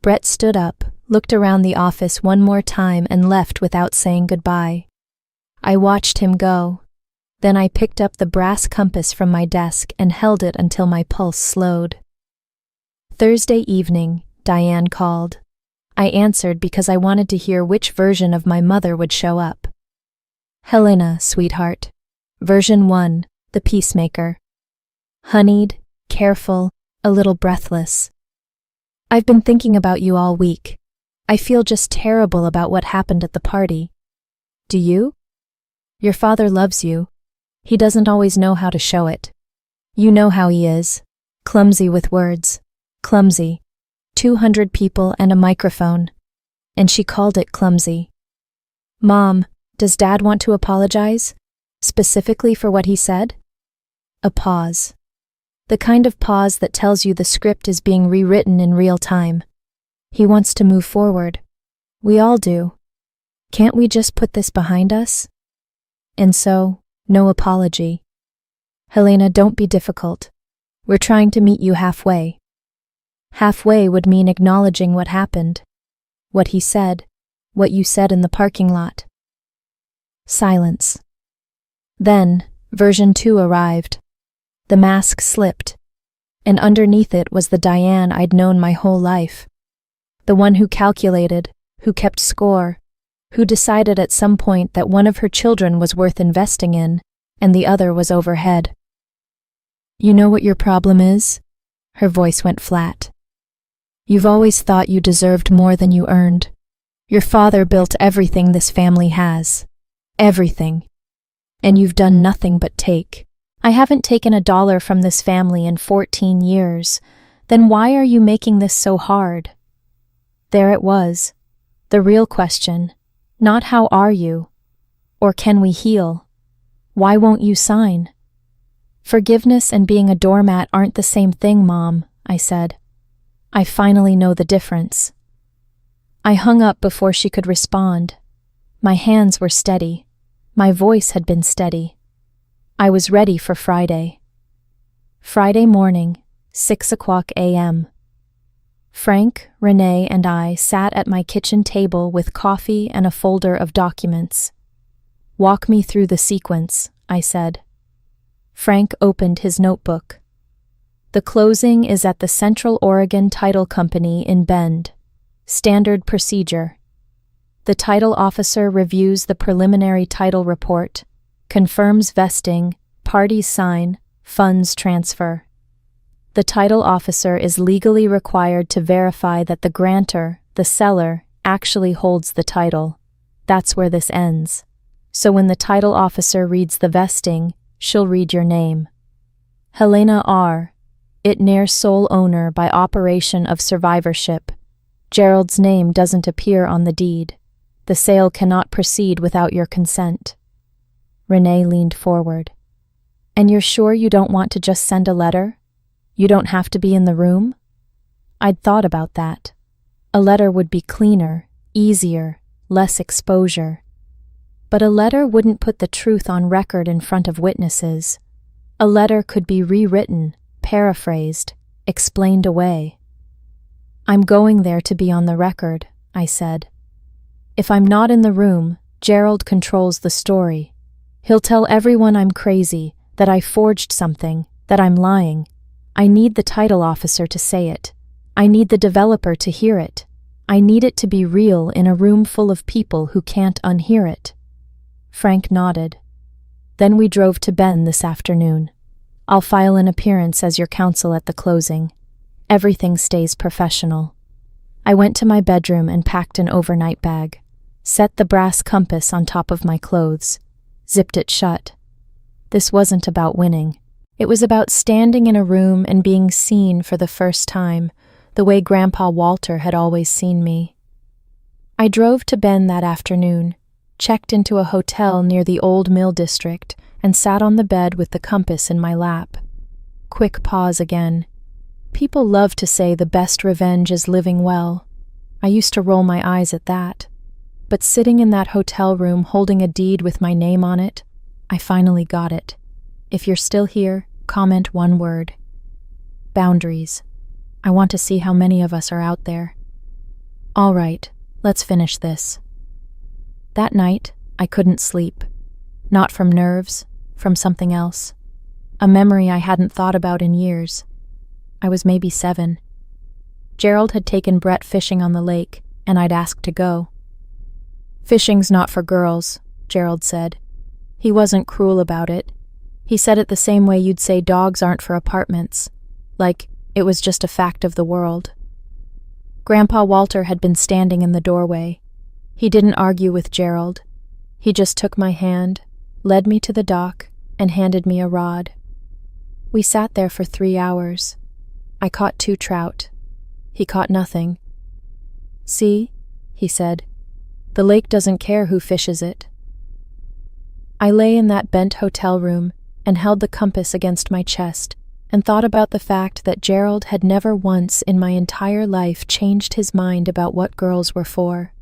Brett stood up, looked around the office one more time, and left without saying goodbye. I watched him go. Then I picked up the brass compass from my desk and held it until my pulse slowed. Thursday evening, Diane called. I answered because I wanted to hear which version of my mother would show up. "Helena, sweetheart. Version 1, the peacemaker. Honeyed, careful, a little breathless. I've been thinking about you all week. I feel just terrible about what happened at the party. Do you? Your father loves you. He doesn't always know how to show it. You know how he is. Clumsy with words. Clumsy. 200 people and a microphone." And she called it clumsy. "Mom, does Dad want to apologize? Specifically for what he said?" A pause. The kind of pause that tells you the script is being rewritten in real time. He wants to move forward. We all do. Can't we just put this behind us? And so, no apology. "Helena, don't be difficult. We're trying to meet you halfway." Halfway would mean acknowledging what happened. What he said. What you said in the parking lot. Silence. Then, version 2 arrived. The mask slipped, and underneath it was the Diane I'd known my whole life. The one who calculated, who kept score, who decided at some point that one of her children was worth investing in, and the other was overhead. "You know what your problem is?" Her voice went flat. "You've always thought you deserved more than you earned. Your father built everything this family has. Everything. And you've done nothing but take. I haven't taken $1 from this family in 14 years. Then why are you making this so hard?" There it was. The real question. Not how are you? Or can we heal? Why won't you sign? "Forgiveness and being a doormat aren't the same thing, Mom," I said. "I finally know the difference." I hung up before she could respond. My hands were steady. My voice had been steady. I was ready for Friday. Friday morning, 6:00 a.m. Frank, Renee, and I sat at my kitchen table with coffee and a folder of documents. "Walk me through the sequence," I said. Frank opened his notebook. "The closing is at the Central Oregon Title Company in Bend. Standard procedure. The title officer reviews the preliminary title report, confirms vesting, parties sign, funds transfer. The title officer is legally required to verify that the grantor, the seller, actually holds the title. That's where this ends. So when the title officer reads the vesting, she'll read your name. Helena R. It ne'er sole owner by operation of survivorship. Gerald's name doesn't appear on the deed. The sale cannot proceed without your consent. Renee leaned forward. And you're sure you don't want to just send a letter? You don't have to be in the room? I'd thought about that. A letter would be cleaner, easier, less exposure. But a letter wouldn't put the truth on record in front of witnesses. A letter could be rewritten, paraphrased, explained away. I'm going there to be on the record, I said. If I'm not in the room, Gerald controls the story. He'll tell everyone I'm crazy, that I forged something, that I'm lying. I need the title officer to say it. I need the developer to hear it. I need it to be real in a room full of people who can't unhear it. Frank nodded. Then we drove to Ben this afternoon. I'll file an appearance as your counsel at the closing. Everything stays professional. I went to my bedroom and packed an overnight bag, set the brass compass on top of my clothes, zipped it shut. This wasn't about winning. It was about standing in a room and being seen for the first time, the way Grandpa Walter had always seen me. I drove to Ben that afternoon, checked into a hotel near the Old Mill District, and sat on the bed with the compass in my lap. Quick pause again. People love to say the best revenge is living well. I used to roll my eyes at that. But sitting in that hotel room holding a deed with my name on it, I finally got it. If you're still here, comment one word. Boundaries. I want to see how many of us are out there. All right, let's finish this. That night, I couldn't sleep. Not from nerves, from something else. A memory I hadn't thought about in years. I was maybe 7. Gerald had taken Brett fishing on the lake, and I'd asked to go. Fishing's not for girls, Gerald said. He wasn't cruel about it. He said it the same way you'd say dogs aren't for apartments, like it was just a fact of the world. Grandpa Walter had been standing in the doorway. He didn't argue with Gerald. He just took my hand, led me to the dock, and handed me a rod. We sat there for 3 hours. I caught 2 trout. He caught nothing. See, he said, the lake doesn't care who fishes it. I lay in that bent hotel room and held the compass against my chest and thought about the fact that Gerald had never once in my entire life changed his mind about what girls were for.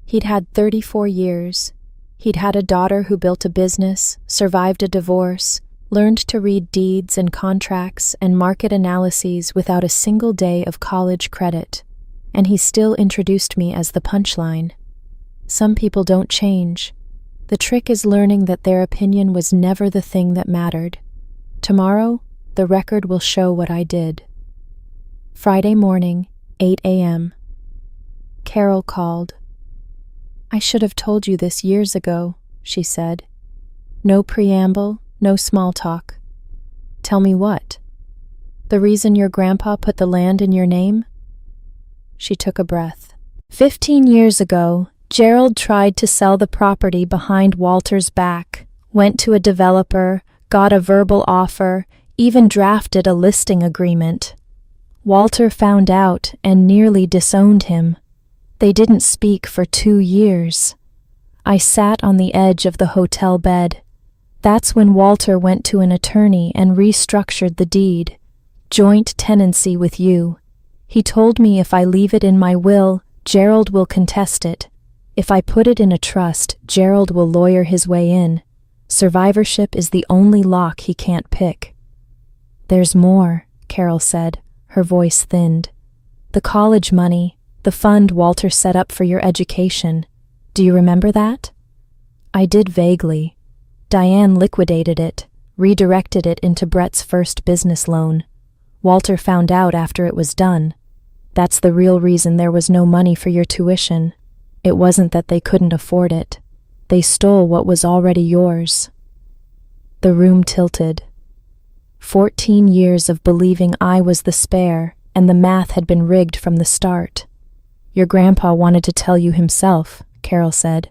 He'd had 34 years. He'd had a daughter who built a business, survived a divorce, learned to read deeds and contracts and market analyses without a single day of college credit, and he still introduced me as the punchline. Some people don't change. The trick is learning that their opinion was never the thing that mattered. Tomorrow, the record will show what I did. Friday morning, 8 a.m. Carol called. I should have told you this years ago, she said. No preamble, no small talk. Tell me what? The reason your grandpa put the land in your name? She took a breath. 15 years ago, Gerald tried to sell the property behind Walter's back, went to a developer, got a verbal offer, even drafted a listing agreement. Walter found out and nearly disowned him. They didn't speak for 2 years. I sat on the edge of the hotel bed. That's when Walter went to an attorney and restructured the deed. Joint tenancy with you. He told me if I leave it in my will, Gerald will contest it. If I put it in a trust, Gerald will lawyer his way in. Survivorship is the only lock he can't pick. There's more, Carol said, her voice thinned. The college money, the fund Walter set up for your education. Do you remember that? I did vaguely. Diane liquidated it, redirected it into Brett's first business loan. Walter found out after it was done. That's the real reason there was no money for your tuition. It wasn't that they couldn't afford it. They stole what was already yours. The room tilted. 14 years of believing I was the spare, and the math had been rigged from the start. Your grandpa wanted to tell you himself, Carol said,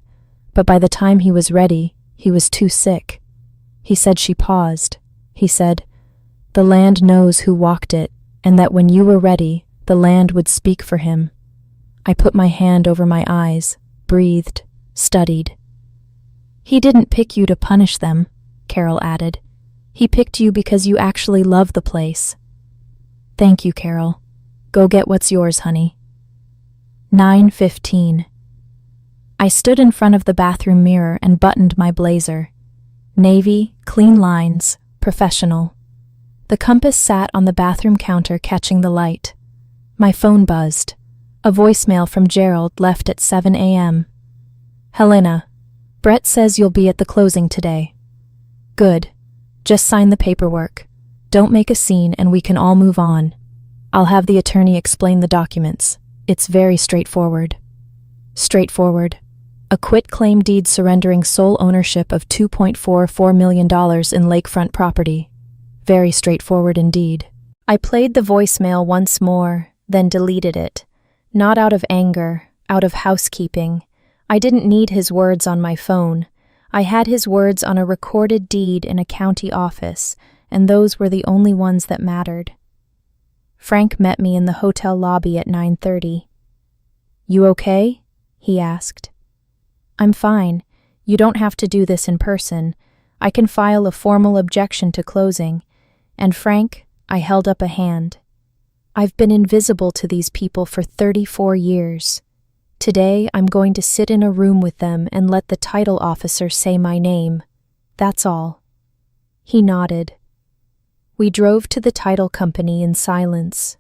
but by the time he was ready, he was too sick. He said she paused. He said, "The land knows who walked it, and that when you were ready, the land would speak for him." I put my hand over my eyes, breathed, studied. "He didn't pick you to punish them," Carol added. "He picked you because you actually love the place." "Thank you, Carol. Go get what's yours, honey." 9:15. I stood in front of the bathroom mirror and buttoned my blazer. Navy, clean lines, professional. The compass sat on the bathroom counter catching the light. My phone buzzed. A voicemail from Gerald left at 7 a.m. "Helena, Brett says you'll be at the closing today." "Good. Just sign the paperwork. Don't make a scene and we can all move on. I'll have the attorney explain the documents. It's very straightforward." Straightforward. A quitclaim deed surrendering sole ownership of $2.44 million in lakefront property. Very straightforward indeed. I played the voicemail once more, then deleted it. Not out of anger, out of housekeeping. I didn't need his words on my phone. I had his words on a recorded deed in a county office, and those were the only ones that mattered. Frank met me in the hotel lobby at 9:30. "You okay?" he asked. "I'm fine. You don't have to do this in person. I can file a formal objection to closing." And Frank, I held up a hand. "I've been invisible to these people for 34 years. Today I'm going to sit in a room with them and let the title officer say my name. That's all." He nodded. We drove to the title company in silence.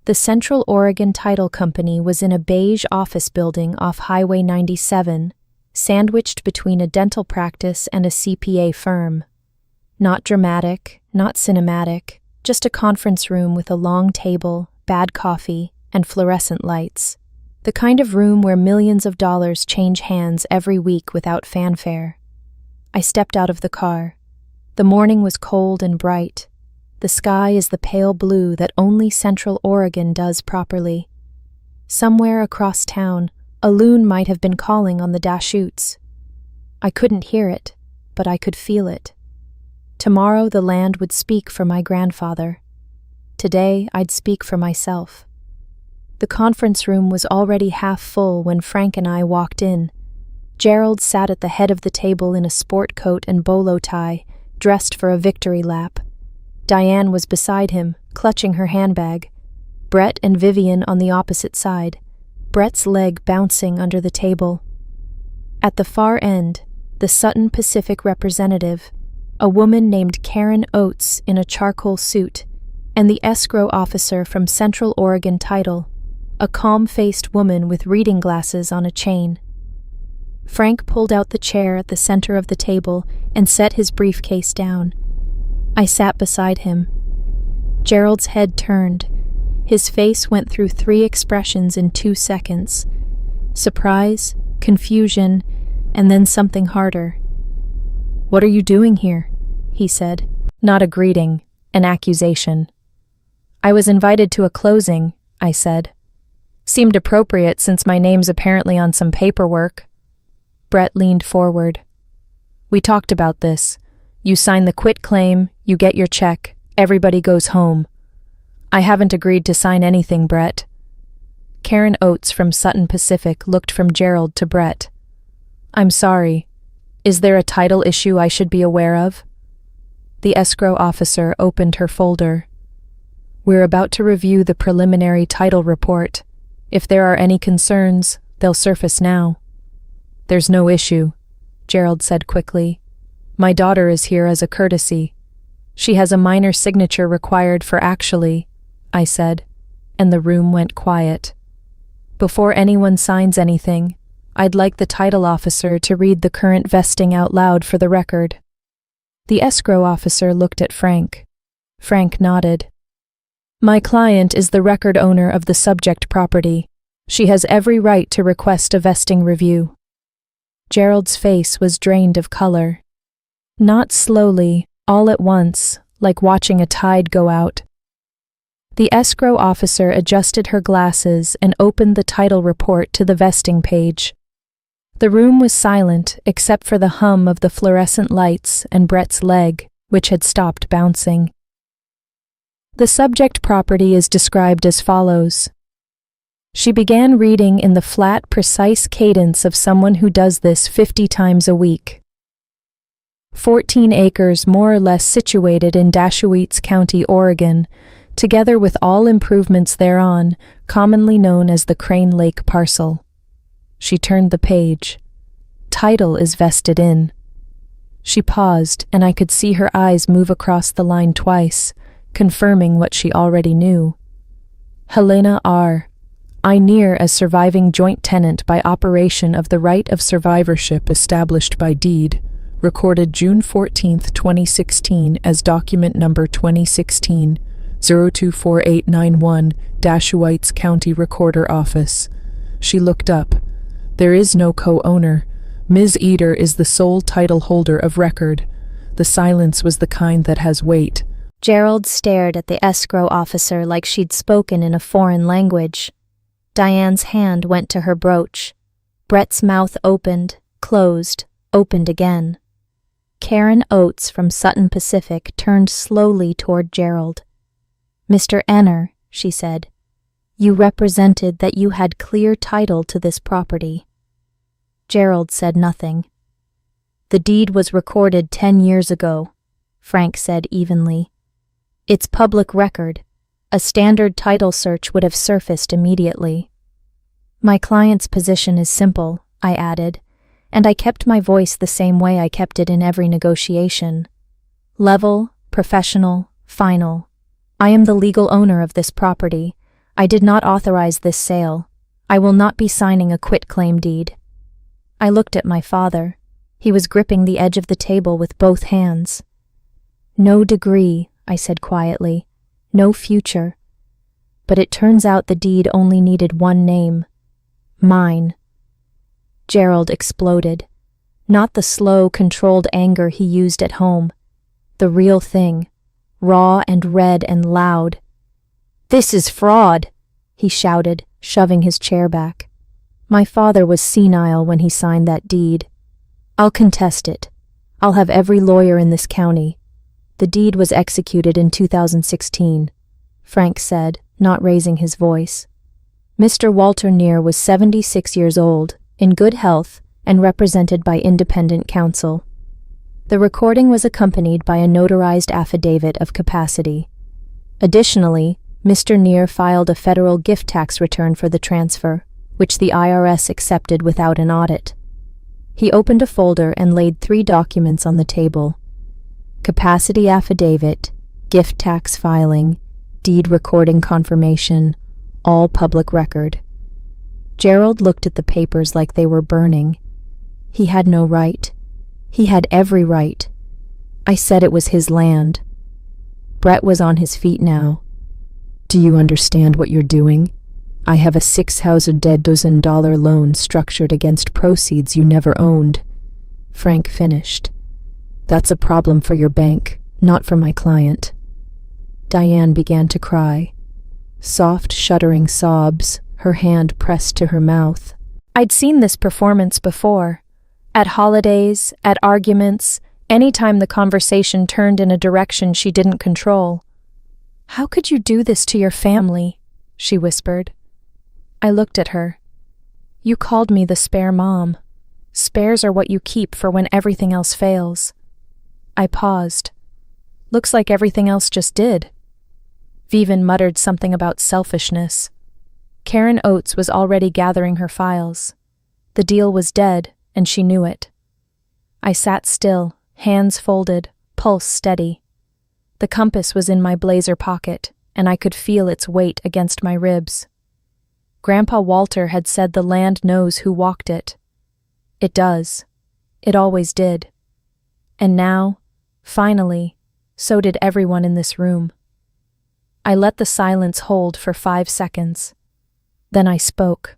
The Central Oregon Title Company was in a beige office building off Highway 97, sandwiched between a dental practice and a CPA firm. Not dramatic, not cinematic, just a conference room with a long table, bad coffee, and fluorescent lights. The kind of room where millions of dollars change hands every week without fanfare. I stepped out of the car. The morning was cold and bright. The sky is the pale blue that only Central Oregon does properly. Somewhere across town, a loon might have been calling on the Deschutes. I couldn't hear it, but I could feel it. Tomorrow the land would speak for my grandfather. Today I'd speak for myself. The conference room was already half full when Frank and I walked in. Gerald sat at the head of the table in a sport coat and bolo tie, dressed for a victory lap. Diane was beside him, clutching her handbag. Brett and Vivian on the opposite side, Brett's leg bouncing under the table. At the far end, the Sutton Pacific representative, a woman named Karen Oates in a charcoal suit, and the escrow officer from Central Oregon Title, a calm-faced woman with reading glasses on a chain. Frank pulled out the chair at the center of the table and set his briefcase down. I sat beside him. Gerald's head turned. His face went through 3 expressions in 2 seconds. Surprise, confusion, and then something harder. "What are you doing here?" he said. Not a greeting, an accusation. "I was invited to a closing," I said. "Seemed appropriate since my name's apparently on some paperwork." Brett leaned forward. "We talked about this. You sign the quitclaim, you get your check, everybody goes home." "I haven't agreed to sign anything, Brett." Karen Oates from Sutton Pacific looked from Gerald to Brett. "I'm sorry. Is there a title issue I should be aware of?" The escrow officer opened her folder. "We're about to review the preliminary title report. If there are any concerns, they'll surface now." "There's no issue," Gerald said quickly. "My daughter is here as a courtesy. She has a minor signature required for actually," I said, and the room went quiet. "Before anyone signs anything, I'd like the title officer to read the current vesting out loud for the record." The escrow officer looked at Frank. Frank nodded. "My client is the record owner of the subject property. She has every right to request a vesting review." Gerald's face was drained of color. Not slowly, all at once, like watching a tide go out. The escrow officer adjusted her glasses and opened the title report to the vesting page. The room was silent except for the hum of the fluorescent lights and Brett's leg, which had stopped bouncing. The subject property is described as follows. She began reading in the flat, precise cadence of someone who does this 50 times a week. 14 acres more or less situated in Deschutes County, Oregon, together with all improvements thereon, commonly known as the Crane Lake parcel. She turned the page. Title is vested in. She paused, and I could see her eyes move across the line twice, confirming what she already knew. Helena R. I near as surviving joint tenant by operation of the right of survivorship established by deed, recorded June 14, 2016 as document number 2016-024891, Deschutes County Recorder Office. She looked up. There is no co-owner. Ms. Eder is the sole title holder of record. The silence was the kind that has weight. Gerald stared at the escrow officer like she'd spoken in a foreign language. Diane's hand went to her brooch. Brett's mouth opened, closed, opened again. Karen Oates from Sutton Pacific turned slowly toward Gerald. Mr. Enner, she said, you represented that you had clear title to this property. Gerald said nothing. The deed was recorded 10 years ago, Frank said evenly. It's public record. A standard title search would have surfaced immediately. My client's position is simple, I added, and I kept my voice the same way I kept it in every negotiation. Level, professional, final. I am the legal owner of this property. I did not authorize this sale. I will not be signing a quitclaim deed. I looked at my father. He was gripping the edge of the table with both hands. No degree, I said quietly. No future. But it turns out the deed only needed one name. Mine. Gerald exploded. Not the slow, controlled anger he used at home. The real thing. Raw and red and loud. This is fraud, he shouted, shoving his chair back. My father was senile when he signed that deed. I'll contest it. I'll have every lawyer in this county. The deed was executed in 2016, Frank said, not raising his voice. Mr. Walter Neer was 76 years old, in good health, and represented by independent counsel. The recording was accompanied by a notarized affidavit of capacity. Additionally, Mr. Neer filed a federal gift tax return for the transfer, which the IRS accepted without an audit. He opened a folder and laid 3 documents on the table. Capacity affidavit, gift tax filing, deed recording confirmation, all public record. Gerald looked at the papers like they were burning. He had no right. He had every right. I said it was his land. Brett was on his feet now. Do you understand what you're doing? I have a $6,000 loan structured against proceeds you never owned. Frank finished. That's a problem for your bank, not for my client. Diane began to cry. Soft, shuddering sobs, her hand pressed to her mouth. I'd seen this performance before. At holidays, at arguments, any time the conversation turned in a direction she didn't control. How could you do this to your family? She whispered. I looked at her. You called me the spare mom. Spares are what you keep for when everything else fails. I paused. Looks like everything else just did. Vivian muttered something about selfishness. Karen Oates was already gathering her files. The deal was dead, and she knew it. I sat still, hands folded, pulse steady. The compass was in my blazer pocket, and I could feel its weight against my ribs. Grandpa Walter had said the land knows who walked it. It does. It always did. And now, finally, so did everyone in this room. I let the silence hold for 5 seconds. Then I spoke.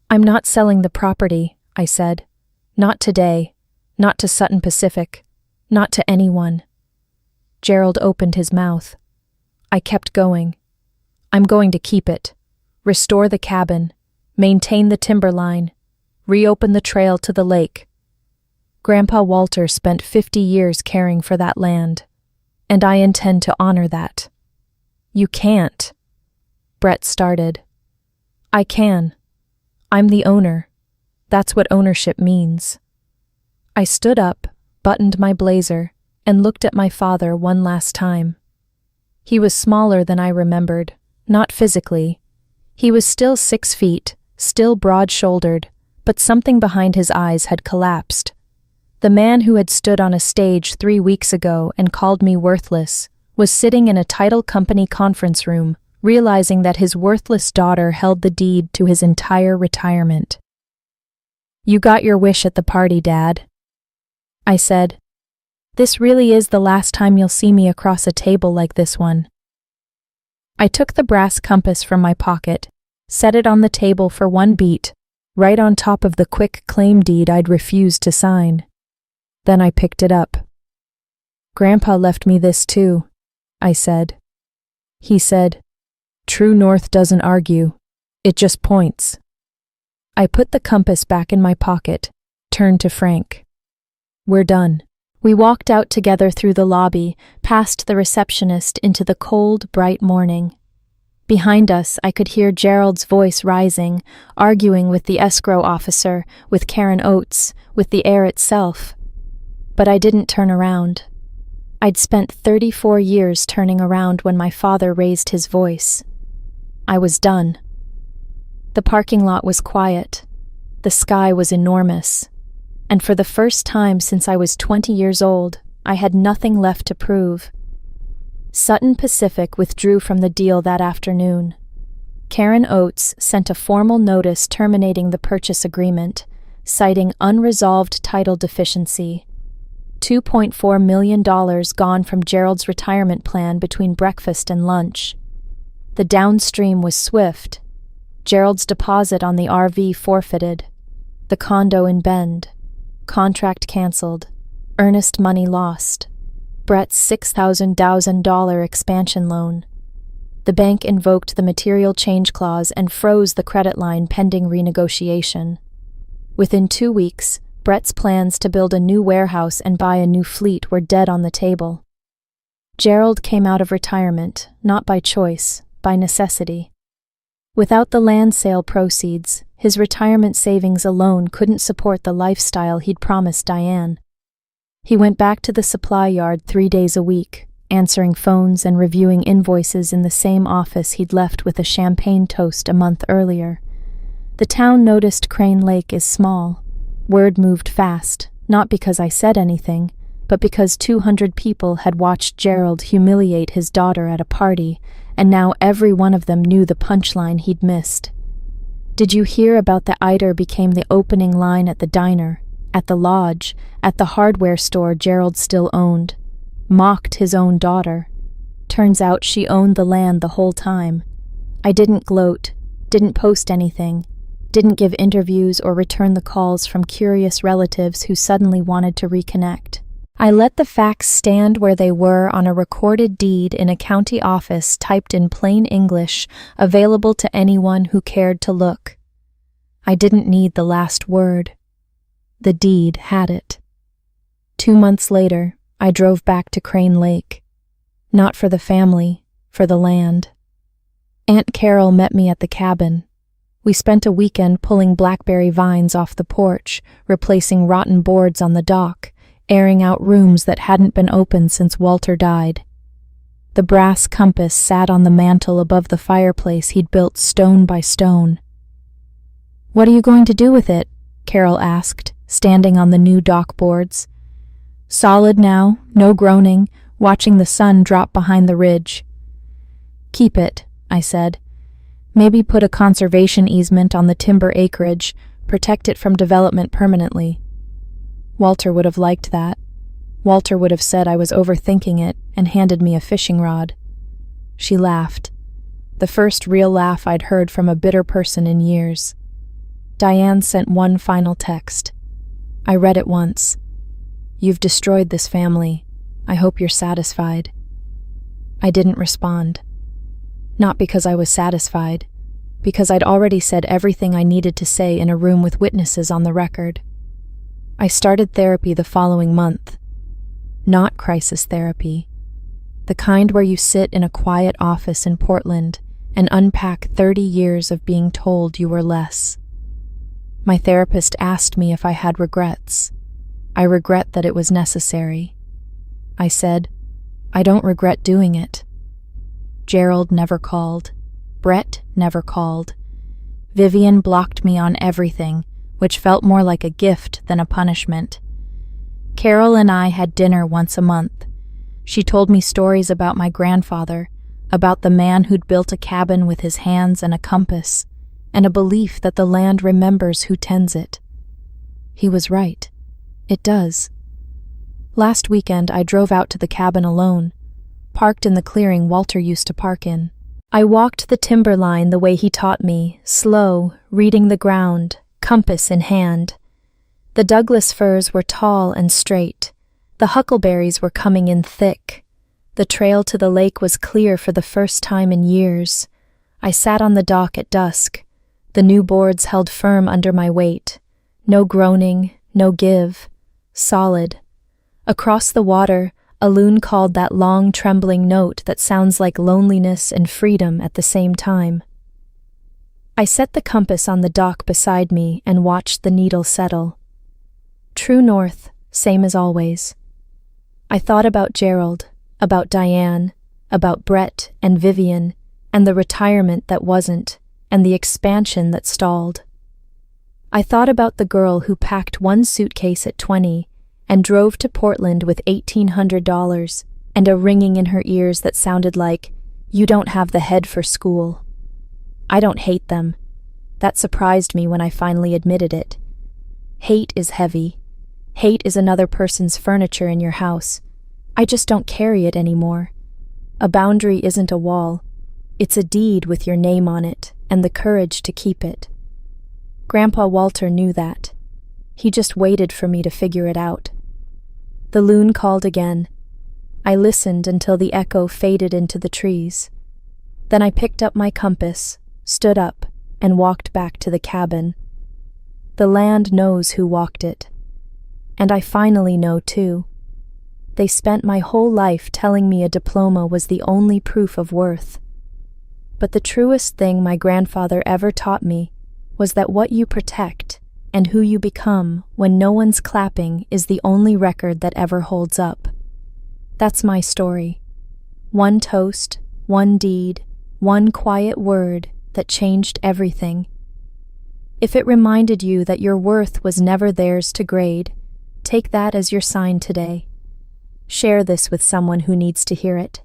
I'm not selling the property, I said. Not today. Not to Sutton Pacific. Not to anyone. Gerald opened his mouth. I kept going. I'm going to keep it. Restore the cabin. Maintain the timberline. Reopen the trail to the lake. Grandpa Walter spent 50 years caring for that land, and I intend to honor that. You can't. Brett started. I can. I'm the owner. That's what ownership means. I stood up, buttoned my blazer, and looked at my father one last time. He was smaller than I remembered, not physically. He was still 6 feet, still broad-shouldered, but something behind his eyes had collapsed. The man who had stood on a stage 3 weeks ago and called me worthless was sitting in a title company conference room, realizing that his worthless daughter held the deed to his entire retirement. You got your wish at the party, Dad, I said. This really is the last time you'll see me across a table like this one. I took the brass compass from my pocket, set it on the table for one beat, right on top of the quick claim deed I'd refused to sign. Then I picked it up. Grandpa left me this too, I said. He said, True North doesn't argue, it just points. I put the compass back in my pocket, turned to Frank. We're done. We walked out together through the lobby, past the receptionist into the cold, bright morning. Behind us, I could hear Gerald's voice rising, arguing with the escrow officer, with Karen Oates, with the air itself. But I didn't turn around. I'd spent 34 years turning around when my father raised his voice. I was done. The parking lot was quiet. The sky was enormous. And for the first time since I was 20 years old, I had nothing left to prove. Sutton Pacific withdrew from the deal that afternoon. Karen Oates sent a formal notice terminating the purchase agreement, citing unresolved title deficiency. $2.4 million gone from Gerald's retirement plan between breakfast and lunch. The downstream was swift. Gerald's deposit on the RV forfeited. The condo in Bend. Contract canceled. Earnest money lost. Brett's $6,000 expansion loan. The bank invoked the material change clause and froze the credit line pending renegotiation. Within 2 weeks, Brett's plans to build a new warehouse and buy a new fleet were dead on the table. Gerald came out of retirement, not by choice, by necessity. Without the land sale proceeds, his retirement savings alone couldn't support the lifestyle he'd promised Diane. He went back to the supply yard 3 days a week, answering phones and reviewing invoices in the same office he'd left with a champagne toast a month earlier. The town noticed Crane Lake is small. Word moved fast, not because I said anything, but because 200 people had watched Gerald humiliate his daughter at a party, and now every one of them knew the punchline he'd missed. Did you hear about the Eider became the opening line at the diner, at the lodge, at the hardware store Gerald still owned? Mocked his own daughter. Turns out she owned the land the whole time. I didn't gloat, didn't post anything, didn't give interviews or return the calls from curious relatives who suddenly wanted to reconnect. I let the facts stand where they were on a recorded deed in a county office typed in plain English, available to anyone who cared to look. I didn't need the last word. The deed had it. 2 months later, I drove back to Crane Lake. Not for the family, for the land. Aunt Carol met me at the cabin. We spent a weekend pulling blackberry vines off the porch, replacing rotten boards on the dock, airing out rooms that hadn't been opened since Walter died. The brass compass sat on the mantel above the fireplace he'd built stone by stone. "What are you going to do with it?" Carol asked, standing on the new dock boards. Solid now, no groaning, watching the sun drop behind the ridge. "Keep it," I said. "Maybe put a conservation easement on the timber acreage, protect it from development permanently." Walter would have liked that. Walter would have said I was overthinking it and handed me a fishing rod. She laughed. The first real laugh I'd heard from a bitter person in years. Diane sent one final text. I read it once. "You've destroyed this family. I hope you're satisfied." I didn't respond. Not because I was satisfied, because I'd already said everything I needed to say in a room with witnesses on the record. I started therapy the following month. Not crisis therapy. The kind where you sit in a quiet office in Portland and unpack 30 years of being told you were less. My therapist asked me if I had regrets. I regret that it was necessary. I said, I don't regret doing it. Gerald never called. Brett never called. Vivian blocked me on everything, which felt more like a gift than a punishment. Carol and I had dinner once a month. She told me stories about my grandfather, about the man who'd built a cabin with his hands and a compass, and a belief that the land remembers who tends it. He was right. It does. Last weekend, I drove out to the cabin alone, parked in the clearing Walter used to park in. I walked the timber line the way he taught me, slow, reading the ground, compass in hand. The Douglas firs were tall and straight. The huckleberries were coming in thick. The trail to the lake was clear for the first time in years. I sat on the dock at dusk. The new boards held firm under my weight. No groaning, no give. Solid. Across the water, a loon called that long, trembling note that sounds like loneliness and freedom at the same time. I set the compass on the dock beside me and watched the needle settle. True north, same as always. I thought about Gerald, about Diane, about Brett and Vivian, and the retirement that wasn't, and the expansion that stalled. I thought about the girl who packed one suitcase at 20 and drove to Portland with $1,800 and a ringing in her ears that sounded like, "You don't have the head for school." I don't hate them. That surprised me when I finally admitted it. Hate is heavy. Hate is another person's furniture in your house. I just don't carry it anymore. A boundary isn't a wall. It's a deed with your name on it and the courage to keep it. Grandpa Walter knew that. He just waited for me to figure it out. The loon called again. I listened until the echo faded into the trees. Then I picked up my compass, stood up, and walked back to the cabin. The land knows who walked it. And I finally know, too. They spent my whole life telling me a diploma was the only proof of worth. But the truest thing my grandfather ever taught me was that what you protect and who you become when no one's clapping is the only record that ever holds up. That's my story. One toast, one deed, one quiet word that changed everything. If it reminded you that your worth was never theirs to grade, take that as your sign today. Share this with someone who needs to hear it.